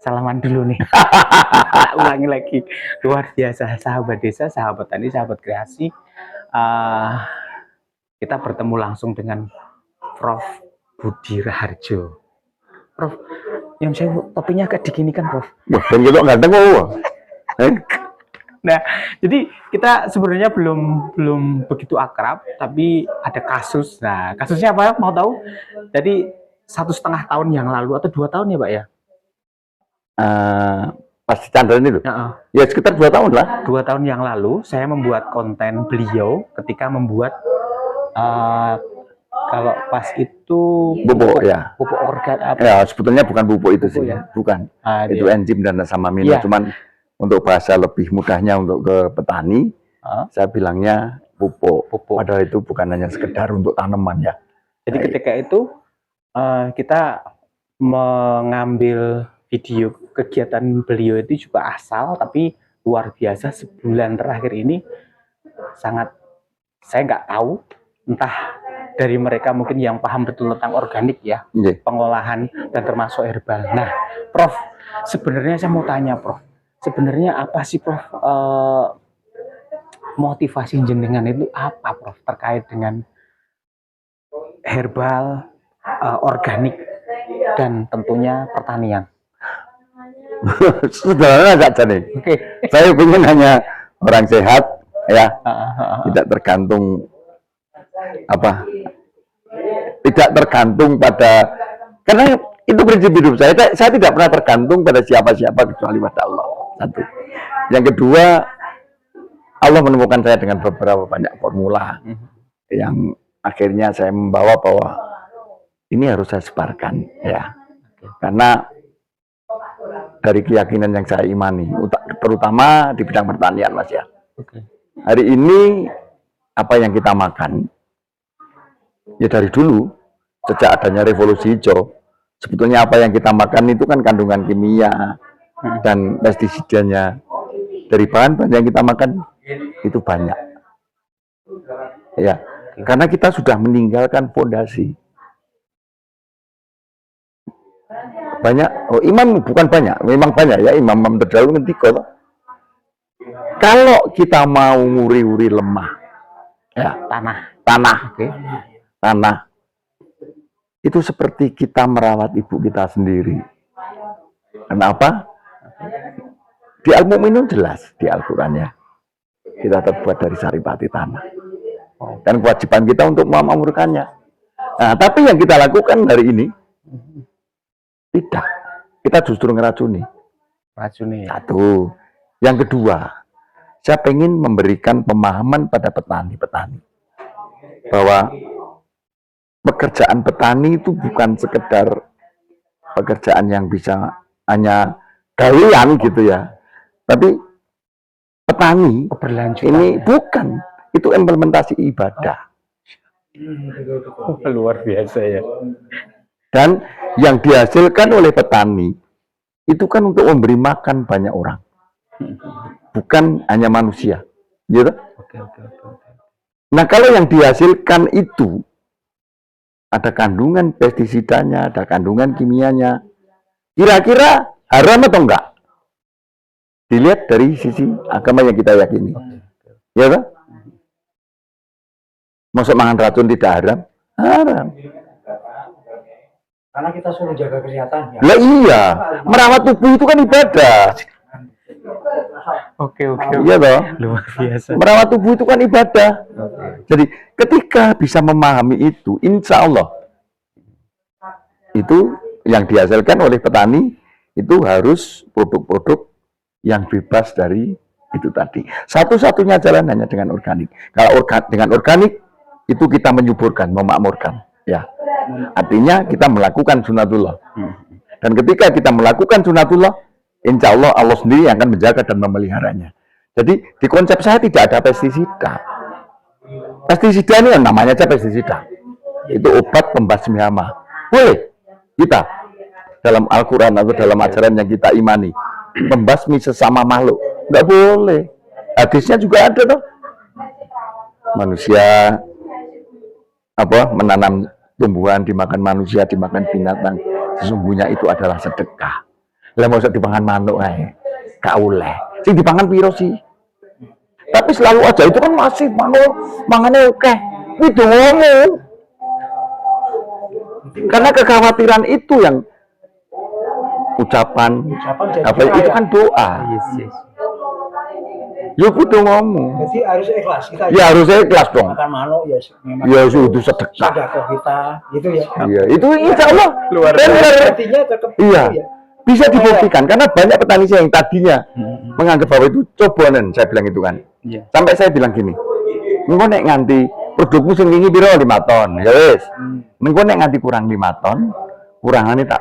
salaman dulu nih. Ulangi lagi, luar biasa, sahabat desa, sahabat tani, sahabat kreasi. Kita bertemu langsung dengan Prof. Budi Raharjo. Prof, yang saya topinya agak diginikan, Prof. Wah, dan gitu nggak dengar. Nah, jadi kita sebenarnya belum begitu akrab, tapi ada kasus. Nah, kasusnya apa? Mau tahu? Jadi 1,5 tahun yang lalu atau 2 tahun ya, Pak ya? Pas Chandra itu? Ya sekitar 2 tahun lah. 2 tahun yang lalu saya membuat konten beliau ketika membuat kalau pas itu pupuk ya. Pupuk organik. Ya, sebetulnya bukan pupuk itu sih, ya? Bukan. Itu enzim dan asam amino. Cuman untuk bahasa lebih mudahnya untuk ke petani, saya bilangnya pupuk. Padahal itu bukan hanya sekedar untuk tanaman ya. Jadi ketika itu kita mengambil video kegiatan beliau itu juga asal, tapi luar biasa sebulan terakhir ini sangat, saya nggak tahu, entah dari mereka mungkin yang paham betul tentang organik ya, pengolahan dan termasuk herbal. Nah, Prof, sebenarnya saya mau tanya, Prof, sebenarnya apa sih, Prof, motivasi jenengan itu apa, Prof, terkait dengan herbal, organik, dan tentunya pertanian? Sederhana saja nih. Saya ingin hanya orang sehat ya, tidak tergantung apa, tidak tergantung pada, karena itu prinsip hidup saya. Saya tidak pernah tergantung pada siapa-siapa kecuali pada Allah. Satu. Yang kedua, Allah menemukan saya dengan beberapa banyak formula yang akhirnya saya membawa bahwa ini harus saya sebarkan ya, karena dari keyakinan yang saya imani, terutama di bidang pertanian, Mas ya. Hari ini apa yang kita makan, ya dari dulu sejak adanya revolusi hijau, sebetulnya apa yang kita makan itu kan kandungan kimia dan pestisidanya dari bahan-bahan yang kita makan itu banyak. Ya, karena kita sudah meninggalkan fondasi. Banyak, imam bukan banyak, memang banyak ya, imam terdahulu ngendika. Kalau kita mau nguri-uri lemah, ya tanah, itu seperti kita merawat ibu kita sendiri. Kenapa? Di Al-Mu'minun jelas di Al-Quran ya, kita terbuat dari saripati tanah. Dan kewajiban kita untuk memakmurkannya. Nah, tapi yang kita lakukan hari ini tidak, kita justru ngeracuni. Satu. Yang kedua, saya ingin memberikan pemahaman pada petani-petani bahwa pekerjaan petani itu bukan sekedar pekerjaan yang bisa hanya galian gitu ya, tapi petani ini bukan, itu implementasi ibadah. Luar biasa ya. Dan yang dihasilkan oleh petani itu kan untuk memberi makan banyak orang, bukan hanya manusia, gitu. Nah, kalau yang dihasilkan itu ada kandungan pestisidanya, ada kandungan kimianya, kira-kira haram atau enggak? Dilihat dari sisi agama yang kita yakini, ya kan? Masuk makan racun tidak haram? Haram. Karena kita suruh jaga kesehatan ya. Lah iya, merawat tubuh itu kan ibadah. Oke. Iya toh? Luar biasa. Merawat tubuh itu kan ibadah. Jadi ketika bisa memahami itu, insya Allah itu yang dihasilkan oleh petani itu harus produk-produk yang bebas dari itu tadi. Satu-satunya jalan hanya dengan organik. Kalau dengan organik itu kita menyuburkan, memakmurkan, ya. Artinya kita melakukan sunatullah. Dan ketika kita melakukan sunatullah, insya Allah Allah sendiri yang akan menjaga dan memeliharanya. Jadi di konsep saya tidak ada pestisida. Pestisida ini namanya aja pestisida. Itu obat pembasmi hama. Boleh kita dalam Al-Quran atau dalam ajaran yang kita imani membasmi sesama makhluk, nggak boleh. Hadisnya juga ada toh. Manusia menanam tumbuhan, dimakan manusia, dimakan binatang, sesungguhnya itu adalah sedekah. Lah mau dipangan manuk ae. Gak oleh. Sing dipangan piro sih? Tapi selalu aja itu kan masih mangane oke. Kuwi dongomu. Karena kekhawatiran itu yang ucapan jadi apa itu kan doa. Yes, yes. Ya kudu ngomong. Jadi harus ikhlas kita. Ya harus ikhlas dong. Makan manuk ya memang. Ya sudah sedekah. Sedekah kita gitu ya. Iya, itu insya Allah Luar benar. Artinya tetap Iya, ya. bisa dibuktikan karena banyak petani saya yang tadinya menganggap bahwa itu cobanan, saya bilang itu kan. Iya. Sampai saya bilang gini, engko nek nganti produkmu sing wingi piro 5 ton, ya wis. Engko nek nganti kurang 5 ton, kurangane tak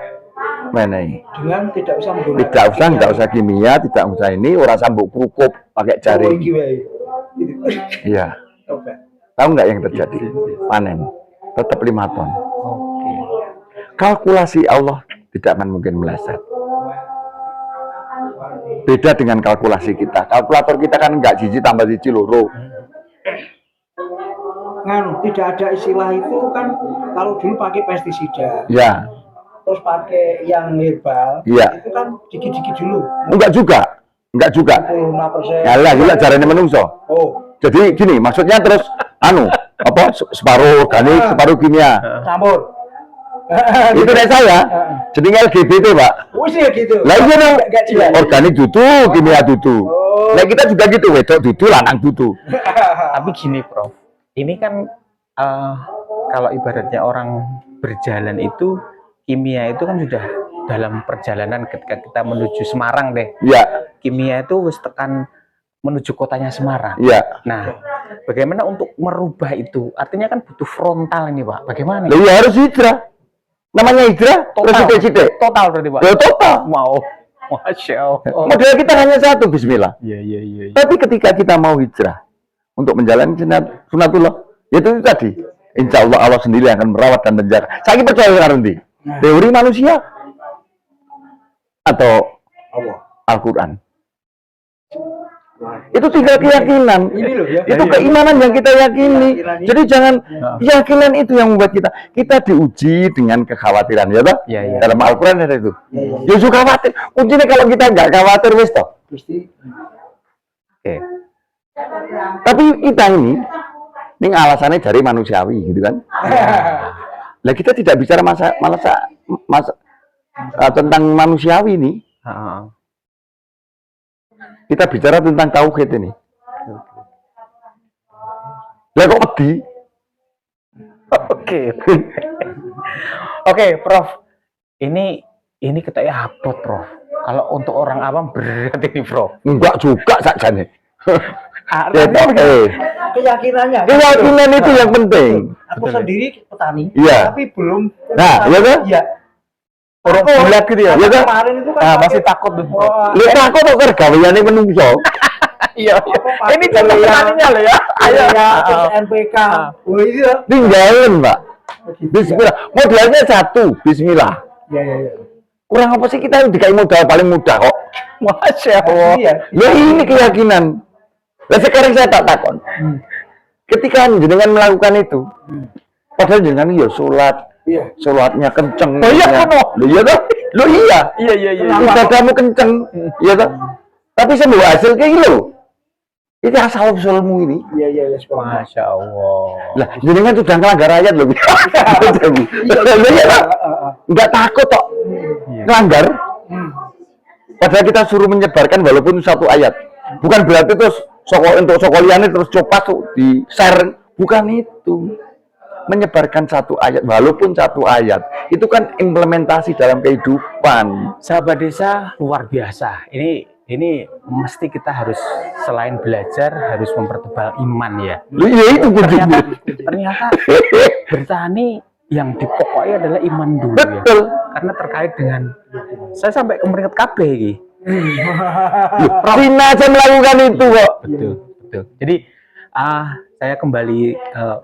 menehi. Dengan tidak usah menggunakan Tidak usah kimia, tidak usah ini, ora sambuk kukup pakai jari. jaring. Iya. Coba. Tahu nggak yang terjadi? Panen tetap 5 ton. Oke. Kalkulasi Allah tidak akan mungkin meleset. Beda dengan kalkulasi kita. Kalkulator kita kan nggak jiji tambah jiji loro. Tidak ada istilah itu kan kalau dulu pakai pestisida, Ya, terus pakai yang herbal, Iya. itu kan dikit-dikit dulu. enggak juga. 65%. Yalah, gila caranya menungso. Oh, Jadi gini, maksudnya terus separuh organik, separuh kimia. campur. Itu dari saya. Jadi LGBT, Pak. Oh sih gitu. Lah iya dong. Nggak jelas. Organik dudu, kimia dudu. Oh. Nah kita juga gitu, wedok dudu, lanang dudu. Tapi gini, Prof. Ini kan kalau ibaratnya orang berjalan itu kimia itu kan sudah dalam perjalanan ketika kita menuju Semarang deh. Iya, Kimia itu wis tekan menuju kotanya Semarang. iya. Nah, bagaimana untuk merubah itu? Artinya kan butuh frontal ini, Pak. Bagaimana? Lah iya harus hijrah. Namanya hijrah, terus cita-cita. Total berarti, Pak. Ya total. Mau. Masya Allah. Modal kita hanya satu, bismillah. Iya, iya, iya. Tapi ketika kita mau hijrah untuk menjalani sunatullah, itu tadi. Insya Allah Allah sendiri yang akan merawat dan menjaga. Saya percaya dengan nanti. Teori manusia atau Al-Quran. Itu tinggal keyakinan. Ini loh ya. Itu keimanan yang kita yakini. Jadi jangan keyakinan itu yang membuat kita diuji dengan kekhawatiran, ya toh? Iya, iya. Dalam Al-Quran ada itu. Ya suka khawatir. Kuncinya kalau kita nggak khawatir, wis toh. Pasti. Oke. Tapi kita ini alasannya dari manusiawi, gitu kan? Lah kita tidak bicara tentang manusiawi nih. Heeh. Kita bicara tentang tauhid ini. Lah kok wedi? Oke. Oke, Prof. Ini katanya abot, Prof. Kalau untuk orang awam berat ini, Prof. Enggak juga sakjane. Ya, Keyakinannya. keyakinan itu yang penting. Aku sendiri petani, Iya. tapi belum. Nah, iya kan? Iya. Orang bulat gitu ya. Iya kan? Kemarin itu kan Ah, pakai- masih takut tuh. Wah, Lihat aku tuh gaweane menungso. Iya. pakai Ini contoh ya. petaninya loh ya. Ayo ya, Ah. NPK. Oh itu ya. Tinggalin, Pak. Gitu, Bismillah. Modalnya satu, bismillah. ya. Ya, ya. Kurang apa sih kita dikai modal paling mudah kok. Masya Allah. Iya. Ya ini keyakinan. Nah sekarang saya tak takon. Ketika jenengan melakukan itu, padahal jenengan ya sholat, Iya. sholatnya kenceng. Oh iya, ya. kono. Loh iya toh? Loh iya. Iya, iya, iya. Ibadahmu kenceng, iya toh? Tapi sembuh hasil kayak gitu. Itu asal usulmu ini. Iya, iya, ya. Subhanallah. Masya Allah. Lah, jenengan sudah ngelanggar ayat loh. Iya, nggak takut kok ngelanggar. Padahal kita suruh menyebarkan walaupun satu ayat. Bukan berarti terus untuk sokoliannya terus coba tuh di share. Bukan itu. Menyebarkan satu ayat, walaupun satu ayat. Itu kan implementasi dalam kehidupan. Sahabat desa luar biasa. Ini mesti kita harus selain belajar harus mempertebal iman ya. Loh, iya itu kuncinya. Ternyata bertani yang dipokoknya adalah iman dulu ya. Betul. Karena terkait dengan saya sampai kemeringet KB ini. Cina aja melakukan itu kok. Betul, betul. Jadi saya kembali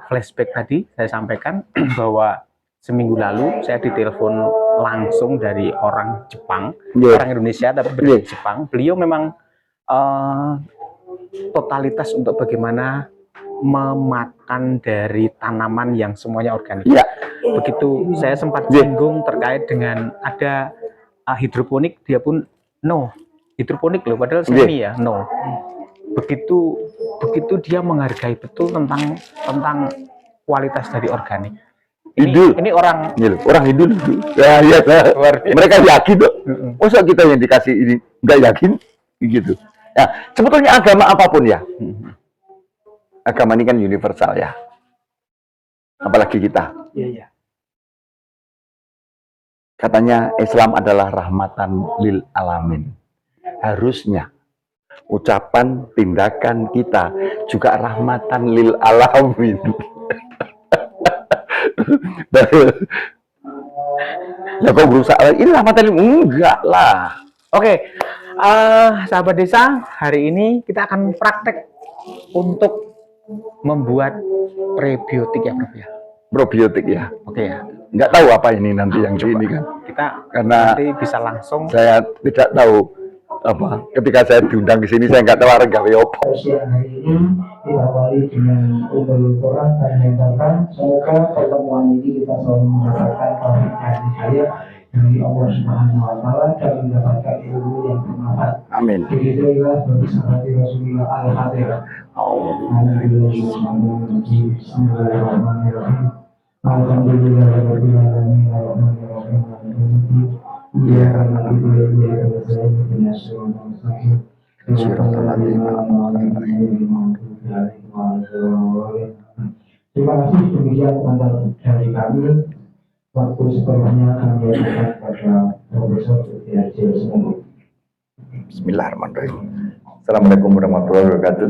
flashback tadi saya sampaikan bahwa seminggu lalu saya ditelepon langsung dari orang Jepang, Yeah. orang Indonesia tapi Yeah. dari Jepang. Beliau memang totalitas untuk bagaimana memakan dari tanaman yang semuanya organik. Iya. Begitu saya sempat Yeah. singgung terkait dengan ada hidroponik dia pun no. Hidroponik loh, padahal Iya. semi ya, no. Begitu dia menghargai betul tentang kualitas dari organik. Hindu. Ini orang Iya loh, orang Hindu dulu. Ya, iya, luar biasa. mereka yakin tuh. Masa kita yang dikasih ini nggak yakin gitu. Ya, sebetulnya agama apapun ya. Agama ini kan universal ya. Apalagi kita. Iya, iya. Katanya Islam adalah rahmatan lil alamin. Harusnya ucapan, tindakan kita juga rahmatan lil alamin. Ya kok berusaha ini rahmatan lil enggak lah. Oke, sahabat desa, hari ini kita akan praktek untuk membuat prebiotik ya, Prof ya. Probiotik ya. Oke ya. Nggak tahu apa ini nanti yang di ini kan. Kita Karena nanti bisa langsung. saya tidak tahu apa. Ketika saya diundang ke sini saya nggak tahu arep gawe apa. Siang hari ini kita awali dengan umul Quran dan menyenangkan. Semoga pertemuan ini kita selalu mendapatkan taufik dan hidayah dari Allah Subhanahu Wa Taala dan mendapatkan ilmu yang bermanfaat. Amin. Begitulah bagi sahabat Rasulullah Al-Fatihah. Bismillahirrahmanirrahim. Alhamdulillahirabbil alamin arrahmanirrahim maliki yaumiddin. Iyyaka na'budu wa iyyaka nasta'in ihdinas siratal mustaqim. Shiratal ladzina an'amta 'alaihim. Terima kasih, demikian pengantar dari kami. Waktu sepenuhnya kami akan pada Profesor Sudiarjo Semoga. Bismillahirrahmanirrahim. Assalamualaikum warahmatullahi wabarakatuh.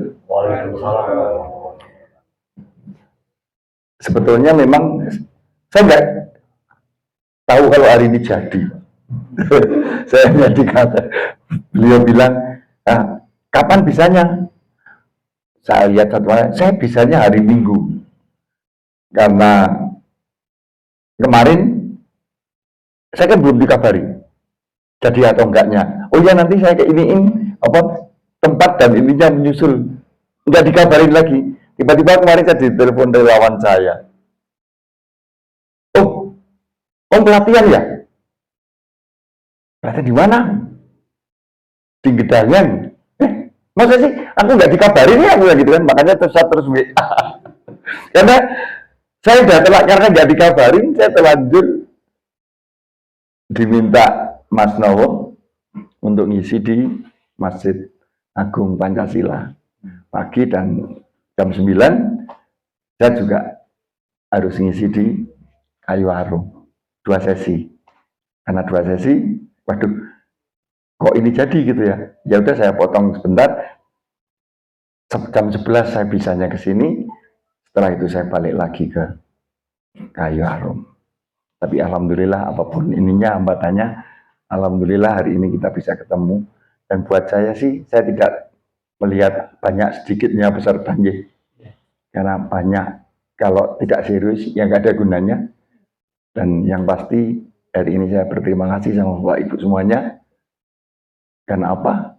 Sebetulnya memang saya nggak tahu kalau hari ini jadi. Saya hanya dikata beliau bilang, kapan bisanya? Saya lihat satu hari, saya bisanya hari Minggu. Karena kemarin saya kan belum dikabari jadi atau enggaknya. Oh ya, nanti saya iniin apa tempat dan ininya menyusul, nggak dikabarin lagi. Tiba-tiba kemarin saya ditelepon relawan saya. Oh, pelatihan ya? Pelatihan di mana? Di Gedangan. Masa sih? Aku nggak dikabarin ya, aku gitu kan. Makanya terus WA. Karena saya udah karena nggak dikabarin, saya terlanjur diminta Mas Nowo untuk ngisi di Masjid Agung Pancasila pagi, dan jam 9 saya juga harus ngisi di Kayu Arum 2 sesi. Karena 2 sesi, waduh, kok ini jadi gitu ya. Ya udah saya potong sebentar. Jam 11 saya bisanya ke sini. Setelah itu saya balik lagi ke Kayu Arum. Tapi alhamdulillah apapun ininya hambatannya, alhamdulillah hari ini kita bisa ketemu. Dan buat saya sih, saya tidak melihat banyak sedikitnya peserta, karena banyak kalau tidak serius ya nggak ada gunanya. Dan yang pasti hari ini saya berterima kasih sama Bapak Ibu semuanya. Karena apa?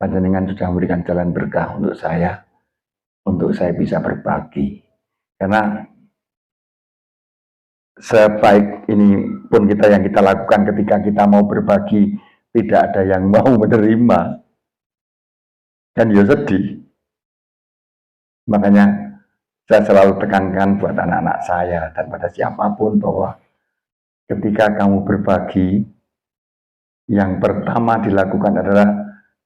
Panjenengan sudah memberikan jalan berkah untuk saya bisa berbagi. Karena sebaik ini pun yang kita lakukan, ketika kita mau berbagi tidak ada yang mau menerima, kan ya sedih. Makanya saya selalu tekankan buat anak-anak saya dan pada siapapun bahwa ketika kamu berbagi, yang pertama dilakukan adalah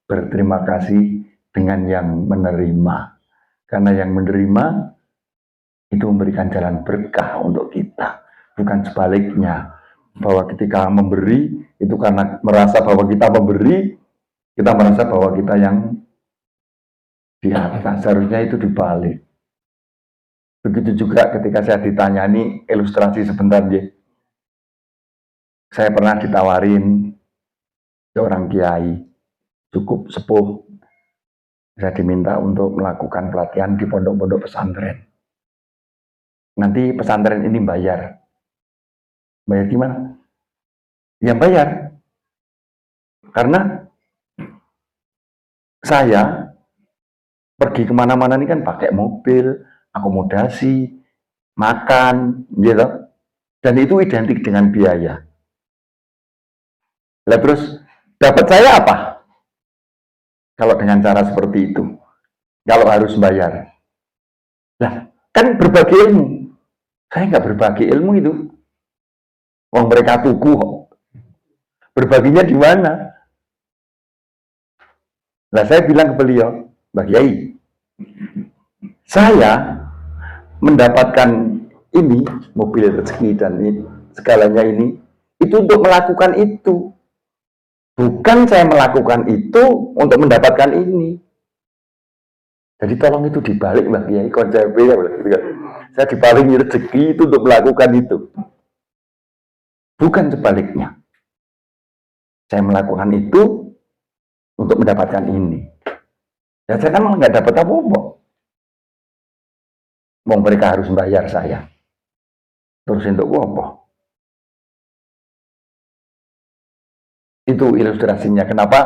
berterima kasih dengan yang menerima. Karena yang menerima itu memberikan jalan berkah untuk kita, bukan sebaliknya. Bahwa ketika memberi itu karena merasa bahwa kita memberi, kita merasa bahwa kita yang di atas. Seharusnya itu dibalik. Begitu juga ketika saya ditanyani ilustrasi sebentar, saya pernah ditawarin seorang kiai cukup sepuh, saya diminta untuk melakukan pelatihan di pondok-pondok pesantren. Nanti pesantren ini bayar gimana? Ya bayar, karena saya pergi kemana-mana ini kan pakai mobil, akomodasi, makan, gitu. Dan itu identik dengan biaya. Lah terus dapat saya apa? Kalau dengan cara seperti itu, kalau harus bayar. Lah, kan berbagi ilmu. Saya nggak berbagi ilmu itu. Wong mereka tuku kok. Berbaginya di mana? Lah saya bilang ke beliau, Mbak Kiai, saya mendapatkan ini, mobil rezeki dan ini, segalanya ini, itu untuk melakukan itu. Bukan saya melakukan itu untuk mendapatkan ini. Jadi tolong itu dibalik Mbak Kiai, konsepnya. Saya diparingi rezeki itu untuk melakukan itu. Bukan sebaliknya. Saya melakukan itu untuk mendapatkan ini. Ya saya kan malah nggak dapat apa-apa. Mau mereka harus bayar saya. Terus untuk apa? Itu ilustrasinya kenapa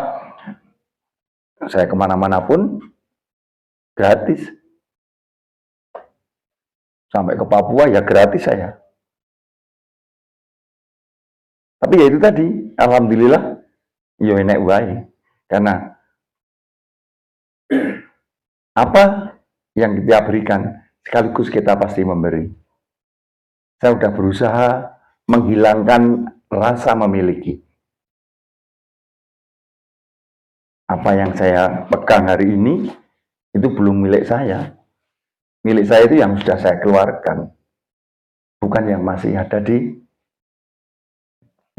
saya kemana-mana pun gratis. Sampai ke Papua ya gratis saya. Tapi ya itu tadi, alhamdulillah, yo enek wae. Karena apa yang kita berikan, sekaligus kita pasti memberi. Saya sudah berusaha menghilangkan rasa memiliki. Apa yang saya pegang hari ini, itu belum milik saya. Milik saya itu yang sudah saya keluarkan. Bukan yang masih ada di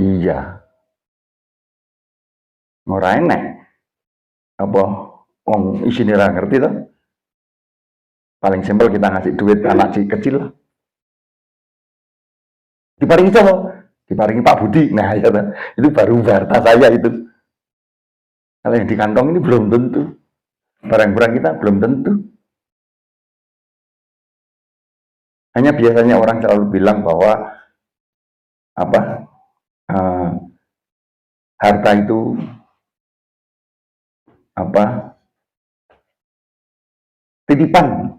iya. Ora enek. Apa wong isine ora ngerti toh? Paling simpel kita ngasih duit anak kecil lah. Diparingi siapa? Diparingi Pak Budi. Nah, ya, itu baru harta saya itu. Kalau yang di kantong ini belum tentu. Barang-barang kita belum tentu. Hanya biasanya orang selalu bilang bahwa apa harta itu apa titipan,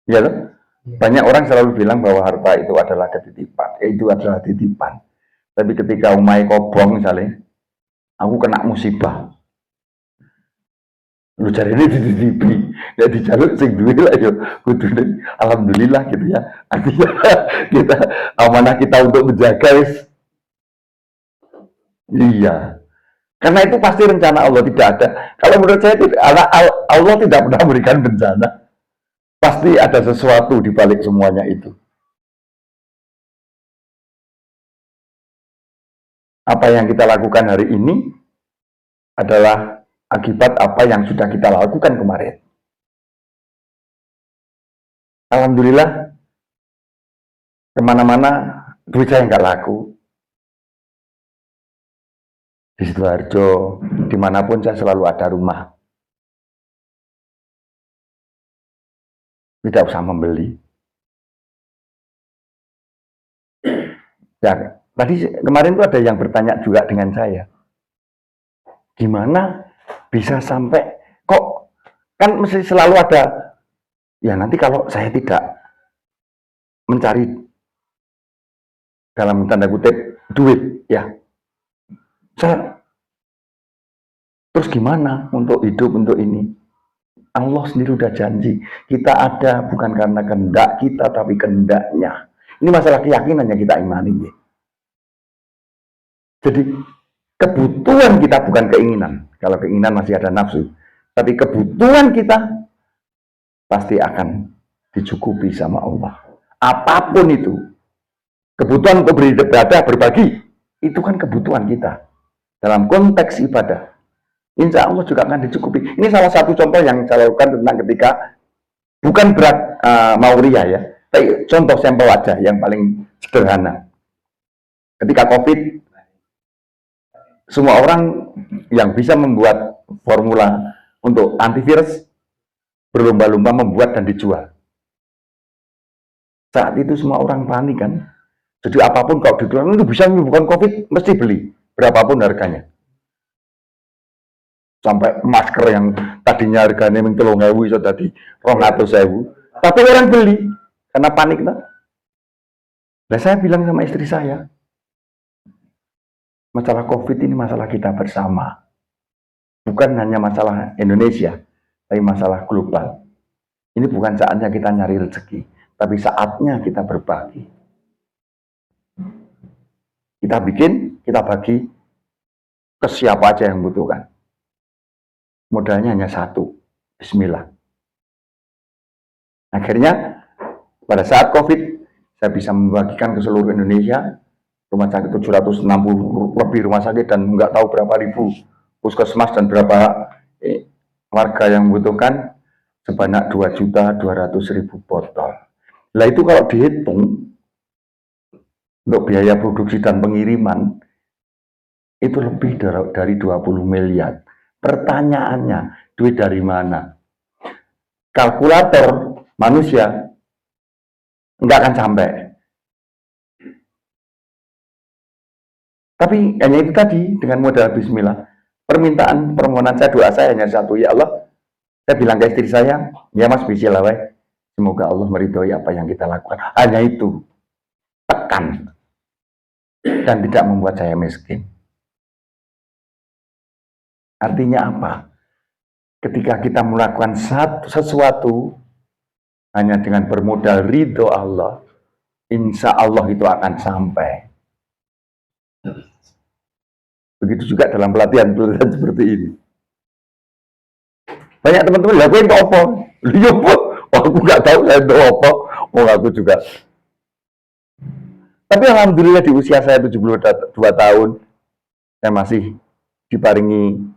ya loh. Banyak orang selalu bilang bahwa harta itu adalah ketitipan, itu adalah titipan. Tapi ketika umai kobong misalnya, aku kena musibah, lu cari ini dititipi, ya dijaluk sing duwe lah yo, kudune alhamdulillah gitu ya. Artinya kita amanah kita untuk menjaga wis. Iya. Karena itu pasti rencana Allah, tidak ada. Kalau menurut saya Allah tidak pernah memberikan bencana. Pasti ada sesuatu di balik semuanya itu. Apa yang kita lakukan hari ini adalah akibat apa yang sudah kita lakukan kemarin. Alhamdulillah, kemana-mana duit saya nggak laku. Di Sidoarjo, dimanapun saya selalu ada rumah. Tidak usah membeli. Ya, tadi kemarin tuh ada yang bertanya juga dengan saya. Gimana bisa sampai, kok kan mesti selalu ada, ya nanti kalau saya tidak mencari dalam tanda kutip duit, ya saya terus gimana untuk hidup untuk ini? Allah sendiri udah janji, kita ada bukan karena kehendak kita, tapi kehendaknya. Ini masalah keyakinan yang kita imani. Ya. Jadi kebutuhan kita bukan keinginan. Kalau keinginan masih ada nafsu, tapi kebutuhan kita pasti akan dicukupi sama Allah. Apapun itu, kebutuhan untuk beribadah, berbagi, itu kan kebutuhan kita. Dalam konteks ibadah, insya Allah juga akan dicukupi. Ini salah satu contoh yang saya lakukan tentang ketika, bukan berat mau ria ya, tapi contoh sampel aja yang paling sederhana. Ketika COVID, semua orang yang bisa membuat formula untuk antivirus berlomba-lomba membuat dan dijual. Saat itu semua orang panik kan. Jadi apapun kalau dikeluarkan itu bisa menyembuhkan COVID, mesti beli. Berapapun harganya. Sampai masker yang tadinya harganya mung 3.000 iso dadi 200.000. Tapi orang beli karena panik. Nah, saya bilang sama istri saya, masalah COVID ini masalah kita bersama. Bukan hanya masalah Indonesia, tapi masalah global. Ini bukan saatnya kita nyari rezeki, tapi saatnya kita berbagi. Kita bikin, kita bagi ke siapa aja yang butuhkan. Modalnya hanya satu, bismillah. Akhirnya, pada saat COVID, saya bisa membagikan ke seluruh Indonesia, rumah sakit 760 lebih rumah sakit dan nggak tahu berapa ribu puskesmas dan berapa warga yang membutuhkan sebanyak 2.200.000 botol. Nah itu kalau dihitung untuk biaya produksi dan pengiriman itu lebih dari 20 miliar. Pertanyaannya, duit dari mana? Kalkulator manusia nggak akan sampai. Tapi hanya itu tadi, dengan modal bismillah. Permohonan saya, doa saya hanya satu, ya Allah, saya bilang ke istri saya, ya Mas, bismillah, semoga Allah meridhoi apa yang kita lakukan. Hanya itu, tekan, dan tidak membuat saya miskin. Artinya apa? Ketika kita melakukan sesuatu hanya dengan bermodal ridho Allah, insya Allah itu akan sampai. Begitu juga dalam pelatihan seperti ini. Banyak teman-teman lakuin untuk apa? Lihat kok, aku nggak tahu saya untuk apa. Oh, aku juga. Tapi alhamdulillah di usia saya 72 tahun, saya masih diparingi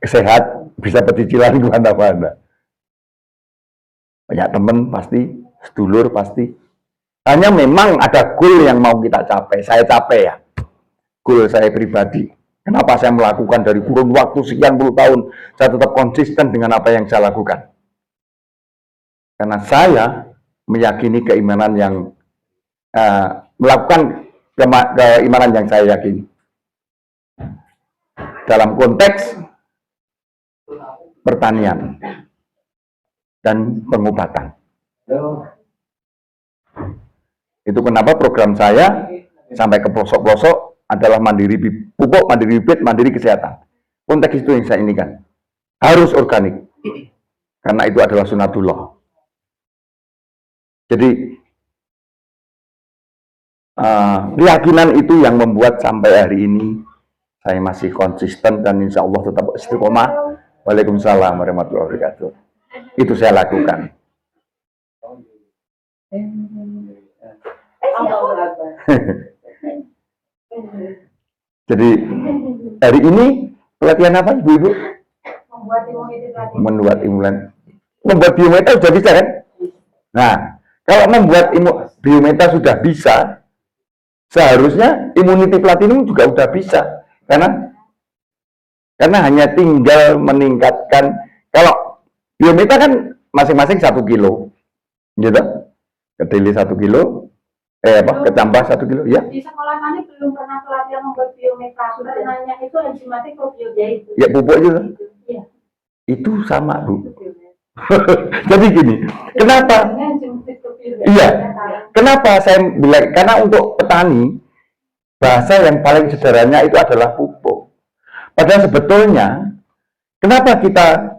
sehat, bisa pecicilan kemana-mana. Banyak teman pasti, sedulur pasti. Hanya memang ada goal yang mau kita capai. Saya capai ya. Goal saya pribadi. Kenapa saya melakukan dari kurun waktu sekian puluh tahun, saya tetap konsisten dengan apa yang saya lakukan. Karena saya meyakini keimanan yang melakukan keimanan yang saya yakini. Dalam konteks pertanian dan pengobatan. Itu kenapa program saya sampai ke pelosok-pelosok adalah mandiri pupuk, mandiri bibit, mandiri kesehatan. Konteks itu yang saya inikan. Harus organik. Karena itu adalah sunatullah. Jadi, keyakinan itu yang membuat sampai hari ini saya masih konsisten dan insya Allah tetap istiqomah. Waalaikumsalam warahmatullahi wabarakatuh. Itu saya lakukan. Jadi hari ini pelatihan apa ibu-ibu? Membuat imunan. Membuat biometa sudah bisa kan? Nah, kalau membuat biometa sudah bisa, seharusnya immunity platinum juga sudah bisa. Karena hanya tinggal meningkatkan. Kalau biometa kan masing-masing 1 kilo, gitu? Kedeli 1 kilo. Ketambah 1 kilo, ya? Di sekolah kami belum pernah pelatihan membuat biometa. Sudah nanya itu enzimatik probiotika itu. Ya, pupuk juga. Iya. Itu sama, Bu. Jadi gini, kenapa? Iya, kenapa saya bilang? Karena untuk petani, bahasa yang paling sederhananya itu adalah pupuk. Padahal sebetulnya, kenapa kita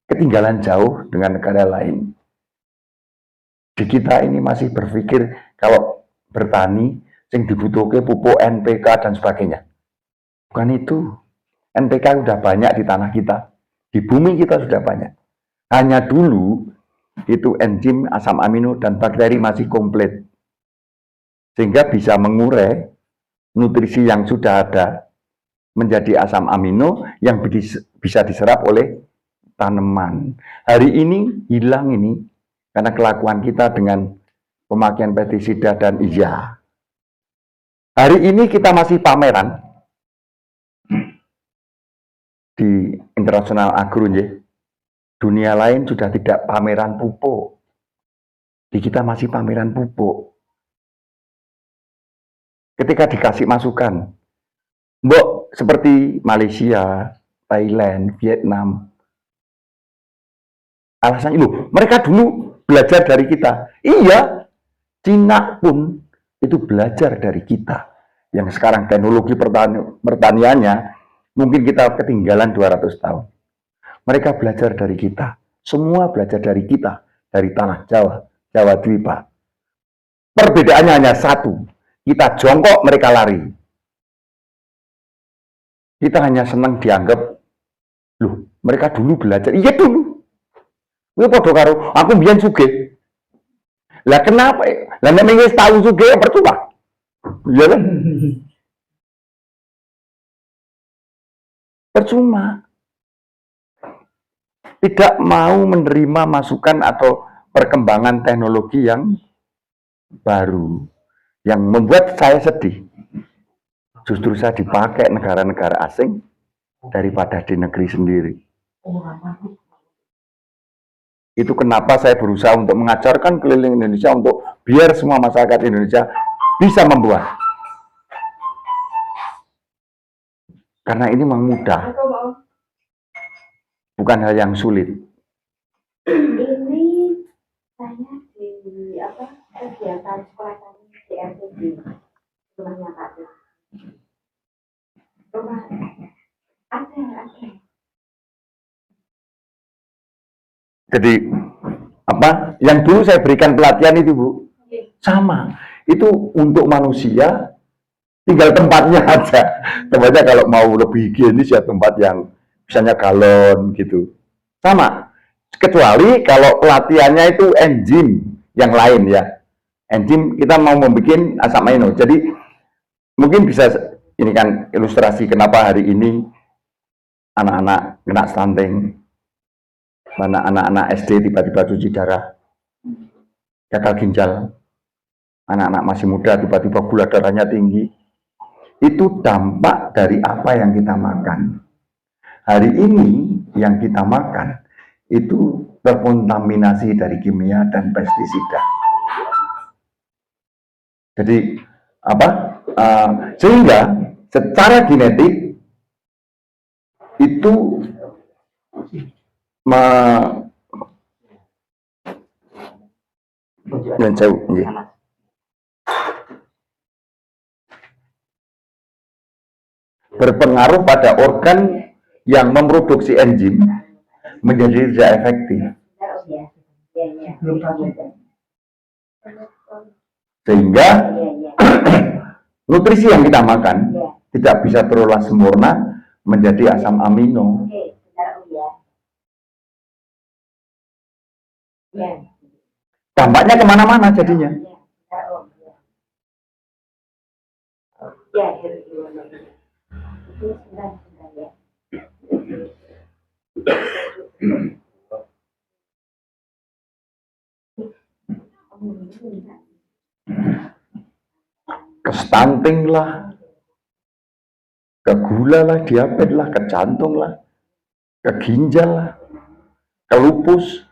ketinggalan jauh dengan negara lain? Di kita ini masih berpikir kalau bertani yang dibutuhkan pupuk NPK dan sebagainya. Bukan itu. NPK sudah banyak di tanah kita. Di bumi kita sudah banyak. Hanya dulu itu enzim, asam amino dan bakteri masih komplit. Sehingga bisa mengurai nutrisi yang sudah ada menjadi asam amino yang bisa diserap oleh tanaman. Hari ini hilang ini karena kelakuan kita dengan pemakaian pestisida dan iya. Hari ini kita masih pameran di internasional agro, ya. Dunia lain sudah tidak pameran pupuk. Di kita masih pameran pupuk. Ketika dikasih masukan, mbok seperti Malaysia, Thailand, Vietnam, alasannya loh, mereka dulu belajar dari kita. Iya. Cina pun itu belajar dari kita. yang sekarang teknologi pertaniannya, mungkin kita ketinggalan 200 tahun. Mereka belajar dari kita. Semua belajar dari kita, dari tanah Jawa, Jawa Dwipa. Perbedaannya hanya satu. Kita jongkok, mereka lari. Kita hanya senang dianggap, loh, mereka dulu belajar. Iya dulu. Ini podo karo, aku mbiyen sugih. Lah kenapa? Lah nek wis tahu sugih percuma. Iya kan? Percuma. Tidak mau menerima masukan atau perkembangan teknologi yang baru. Yang membuat saya sedih. Justru saya dipakai negara-negara asing daripada di negeri sendiri. Itu kenapa saya berusaha untuk mengajarkan keliling Indonesia untuk biar semua masyarakat Indonesia bisa membuat. Karena ini memang mudah. Bukan hal yang sulit. Ini saya di kegiatan sekolah tani di RTD rumahnya Pak. Rumah ada. Jadi apa yang dulu saya berikan pelatihan itu Bu, sama. Itu untuk manusia, tinggal tempatnya aja. Tempatnya kalau mau lebih higienis ya tempat yang misalnya galon gitu. Sama. Kecuali kalau pelatihannya itu enzim yang lain ya. Enzim kita mau membuat asam amino. Jadi mungkin bisa ini kan ilustrasi kenapa hari ini anak-anak kena stunting. Mana anak-anak SD tiba-tiba cuci darah, gagal ginjal. Anak-anak masih muda tiba-tiba gula darahnya tinggi. Itu dampak dari apa yang kita makan. Hari ini yang kita makan itu terkontaminasi dari kimia dan pestisida. Jadi apa? Sehingga secara genetik itu berpengaruh pada organ yang memproduksi enzim menjadi tidak efektif. Sehingga nutrisi yang kita makan tidak bisa terolah sempurna menjadi asam amino. Dampaknya kemana-mana jadinya. Ke stunting lah, ke gula lah, diabetes lah, ke jantung lah, ke ginjal lah, ke lupus.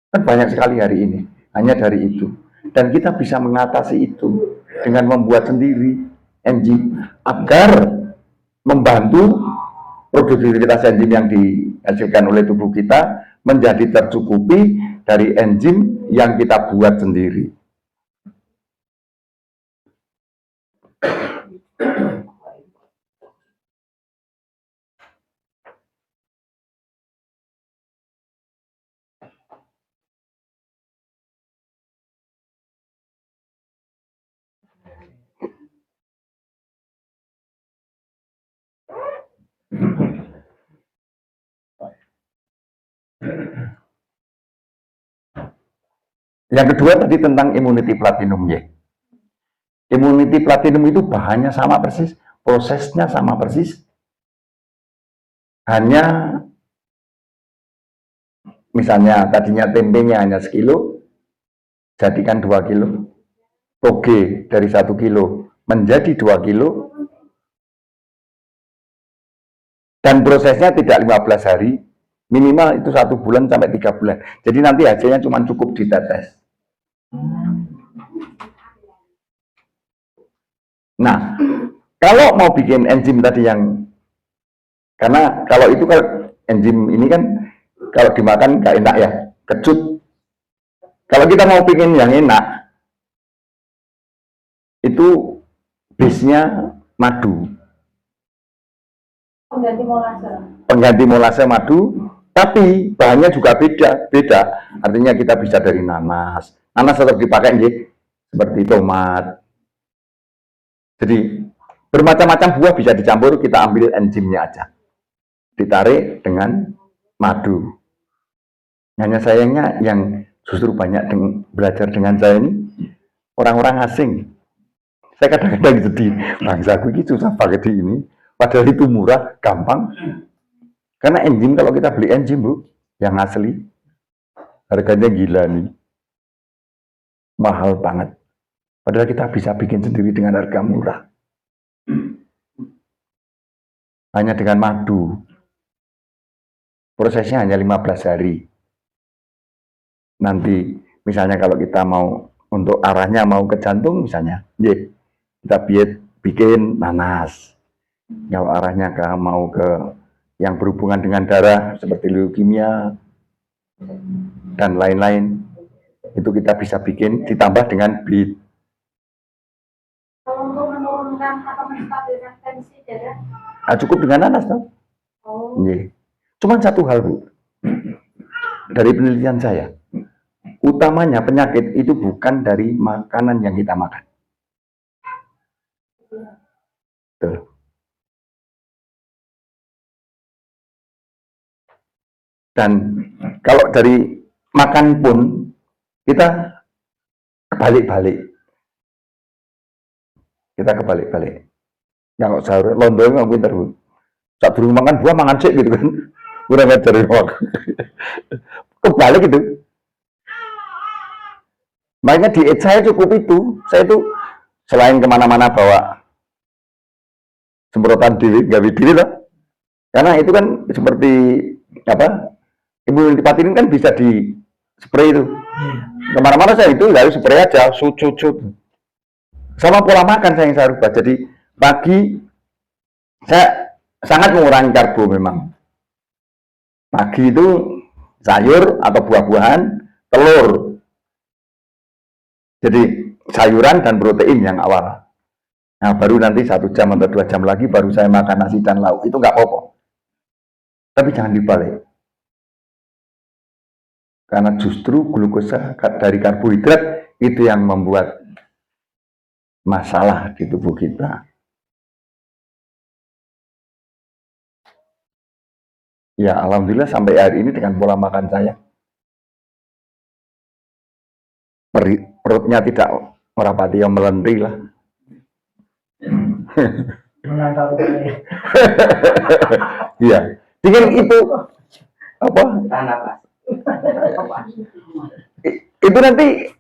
Kan banyak sekali hari ini, hanya dari itu. Dan kita bisa mengatasi itu dengan membuat sendiri enzim agar membantu produktivitas enzim yang dihasilkan oleh tubuh kita menjadi tercukupi dari enzim yang kita buat sendiri. Yang kedua tadi tentang immunity platinum ya. Immunity platinum itu bahannya sama persis, prosesnya sama persis. Hanya misalnya tadinya tempenya hanya sekilo, jadikan 2 kilo. Toge dari 1 kilo menjadi 2 kilo. Dan prosesnya tidak 15 hari, minimal itu 1 bulan sampai 3 bulan. Jadi nanti hasilnya cuma cukup ditetes. Nah, kalau mau bikin enzim tadi yang, karena kalau itu kan enzim ini kan kalau dimakan gak enak ya, kecut. Kalau kita mau bikin yang enak, itu Bisnya madu, Pengganti molase. pengganti molase madu, tapi bahannya juga beda. Artinya kita bisa dari nanas. Nanas tetap dipakai nggih, seperti tomat. Jadi bermacam-macam buah bisa dicampur, kita ambil enzimnya aja. Ditarik dengan madu. Hanya sayangnya yang justru banyak belajar dengan saya ini orang-orang asing. Saya kadang-kadang sedih, bangsaku ini susah pakai di ini. Padahal itu murah, gampang. Karena enzim, kalau kita beli enzim, Bu, yang asli, harganya gila nih. Mahal banget. Padahal kita bisa bikin sendiri dengan harga murah. Hanya dengan madu. Prosesnya hanya 15 hari. Nanti, misalnya kalau kita mau, untuk arahnya mau ke jantung misalnya, kita bikin nanas. Kalau arahnya mau ke yang berhubungan dengan darah seperti leukemia dan lain-lain, itu kita bisa bikin ditambah dengan bit. Kalau untuk menurunkan atau menstabilkan tensi darah, Nah, cukup dengan nanas, toh? oh, Cuman satu hal, Bu, dari penelitian saya, utamanya penyakit itu bukan dari makanan yang kita makan. Tuh. Dan kalau dari makan pun kita kebalik-balik. Kalau sahur londo nggak pinter, Bu. Saat dulu makan buah mangan sik gitu kan. Kurang ajar ya. Kebalik gitu. Makanya diet saya cukup itu. Saya itu selain kemana-mana bawa semprotan diri, gawe diri lah. Karena itu kan seperti apa? Imunopatin ini kan bisa di spray itu. Kemana-mana saya itu harus spray aja, cut. Sama pola makan saya yang saya rubah. Jadi pagi saya sangat mengurangi karbo memang. Pagi itu sayur atau buah-buahan, telur. Jadi sayuran dan protein yang awal. Nah baru nanti 1 jam atau 2 jam lagi baru saya makan nasi dan lauk. Itu nggak apa-apa. Tapi jangan dibalik. Karena justru glukosa dari karbohidrat itu yang membuat masalah di tubuh kita. Ya alhamdulillah sampai hari ini dengan pola makan saya, perutnya tidak merapati yang melentri lah. Menangkap Iya. Dengan itu apa? Itu nanti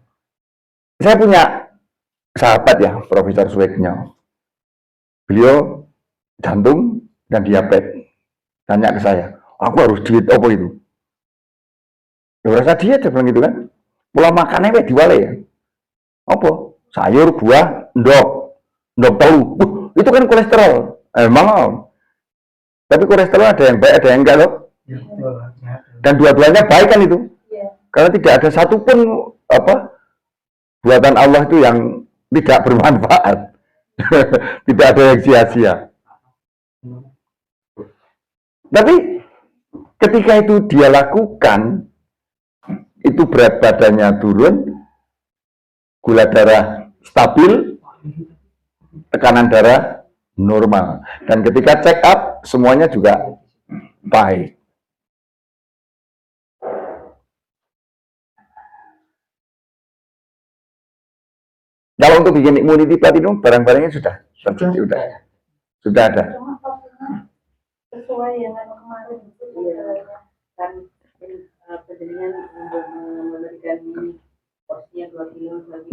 saya punya sahabat ya, Profesor Swegnya. Beliau jantung dan diabetes. Tanya ke saya, aku harus diet apa itu? Ya rasa diet dia bilang gitu kan. Pola makannya kayak diwale ya. Apa? Sayur, buah, ndok tahu. Itu kan kolesterol. Emang. Tapi kolesterol ada yang baik, ada yang enggak loh. Dan dua-duanya baik kan itu. Karena tidak ada satupun apa buatan Allah itu yang tidak bermanfaat. Tidak ada yang sia-sia. Tapi ketika itu dia lakukan, itu berat badannya turun, gula darah stabil, tekanan darah normal. Dan ketika check up, semuanya juga baik. Kalau untuk bikin immunity platinum, barang-barangnya sudah ada. cuma porsinya sesuai dengan kemarin itu Kan penjaringan memberikan porsinya 2 kilo lagi.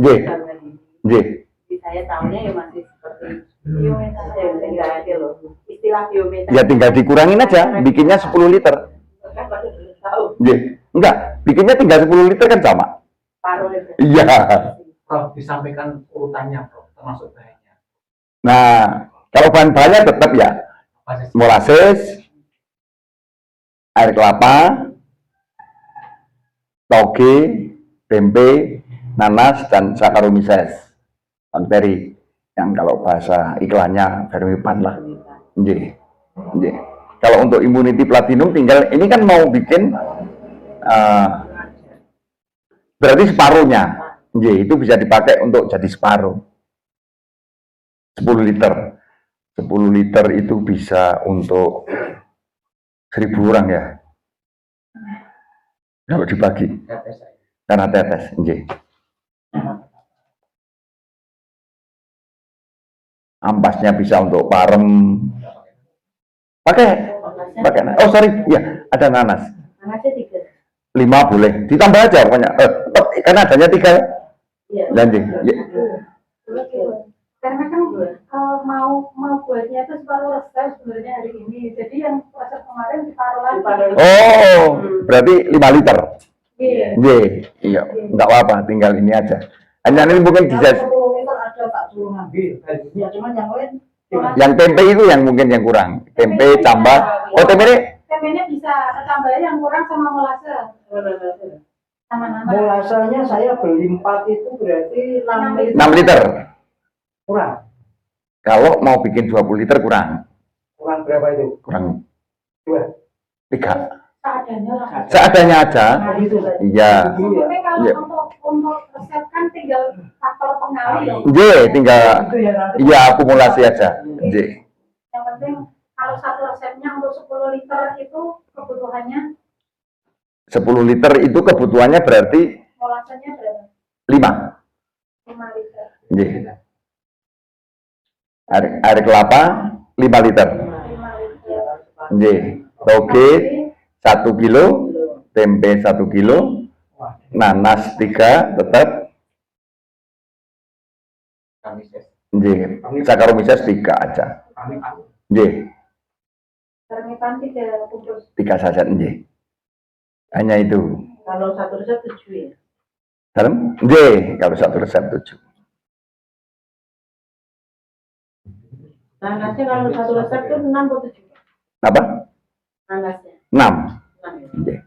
J. Jadi saya tahunya ya masih seperti biometri, enggak ada loh. Istilah biometri. Ya tinggal dikurangin aja, bikinnya 10 liter. Kan baru tahu. Enggak, bikinnya tinggal 10 liter kan sama. Paruh liter. Iya. Prof, disampaikan urutannya, Prof, termasuk bahannya. Nah, kalau bahan-bahannya tetap ya, molasses, air kelapa, toge, tempe, nanas, dan Saccharomyces, bakteri. Yang kalau bahasa iklannya Vermipan lah. Nggih. Nggih. Kalau untuk immunity platinum tinggal ini kan mau bikin berarti separuhnya. Nggih, itu bisa dipakai untuk jadi separuh. 10 liter. 10 liter itu bisa untuk 1000 orang ya. Kalau dibagi. Karena tetes, nggih. Ampasnya bisa untuk parem. Pakai. Oh sorry, ya ada nanas. Nanasnya 3. 5 boleh. Ditambah aja pokoknya. Karena adanya 3 ya. Iya. Lanjut. Ya. Karena kan mau buatnya itu separuh resep sebenarnya hari ini. Jadi yang resep kemarin diparuh lagi. Oh, berarti 5 liter. Iya. Nggih, iya. Enggak apa-apa, tinggal ini aja. Hanya ini mungkin bisa 10 liter ada tak suruh ngambil gajinya, cuman yang lain yang tempe itu yang mungkin yang kurang. Tempe tambah. Oh, tempe ini Tempenya bisa tambahnya yang kurang sama molase. Sama nama. mulasanya saya beli 4 itu berarti 6 liter 6 liter. kurang. Kalau mau bikin 20 liter kurang. Kurang berapa itu? Kurang 2. 3. Seadanya lah. Seadanya aja. Gitu. Iya. Tapi kalau Iya. untuk resep kan tinggal faktor pengali ya. Nggih, tinggal Itu ya nanti. iya akumulasi aja. Nggih. Yang penting kalau satu resepnya untuk 10 liter itu kebutuhannya 10 liter itu kebutuhannya berarti molasenya berapa? 5. 5 liter. Nggih. Air kelapa 5 liter. 5 liter. Nggih. Toge 1 kilo, tempe 1 kilo, nanas 3 tetap. Nggih. Saccharomyces 3 aja. Nggih. Termipan 3 bungkus. 3 saset nggih. Hanya itu. Kalau satu resep 7 ya. Dalam? Nggih, kalau satu resep 7. Nanasnya kalau satu resep itu 6 atau 7? Apa? Nanasnya 6. 6 ya. Nggih.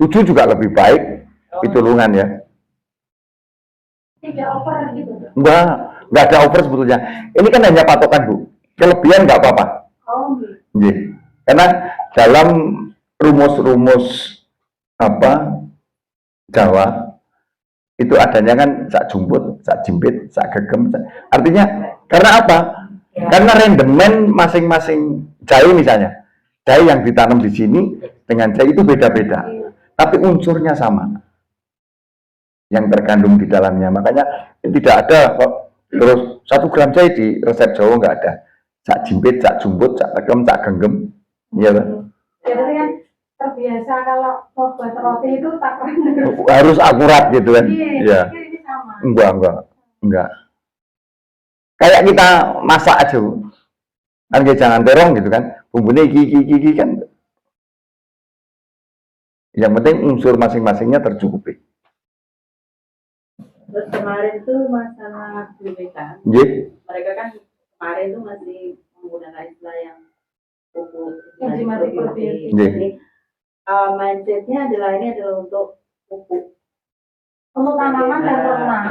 7 juga lebih baik. Pitulungan ya. Tidak over gitu. Enggak ada over sebetulnya. Ini kan hanya patokan, Bu. Kelebihan enggak apa-apa. Oh, gitu. Nggih. Karena dalam rumus-rumus Jawa itu adanya kan sak jumput, sak jimpit, sak gegem. Artinya karena apa? Karena rendemen masing-masing jahe misalnya. Jahe yang ditanam di sini dengan jahe itu beda-beda. Tapi unsurnya sama. Yang terkandung di dalamnya. Makanya tidak ada kok terus 1 gram jahe di resep Jawa enggak ada. Sak jimpit, sak jumput, sak tegem, sak genggam. Iya kan? Jadi kan terbiasa kalau mau buat roti itu takaran Harus akurat gitu kan. Iya. Ini sama. Enggak. Kayak kita masak aja, Bu. Kan jangan terong gitu kan. Bumbunya iki kan. Yang penting unsur masing-masingnya tercukupi. Terus kemarin tuh masalah BPK, Nggih. mereka kan kemarin tuh masih menggunakan istilah yang pupuk Enzimatik protein. Jadi mindsetnya adalah ini adalah untuk pupuk. Untuk tanaman dan ternak.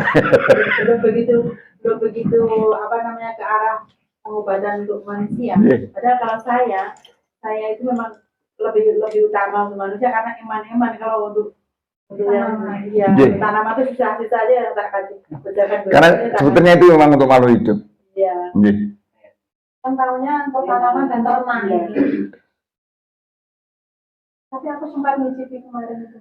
belum begitu apa namanya ke arah pengobatan untuk manusia. Nggih. Padahal kalau saya itu memang lebih utama untuk manusia karena iman kalau untuk yang ya, Nggih. tanaman itu sisa-sisa aja yang tak kasih bedakan. Karena sebetulnya itu memang untuk makhluk hidup. ya Nggih. Kan tahunya untuk tanaman dan ternak. Iya. Tapi aku sempat ngicipi kemarin itu.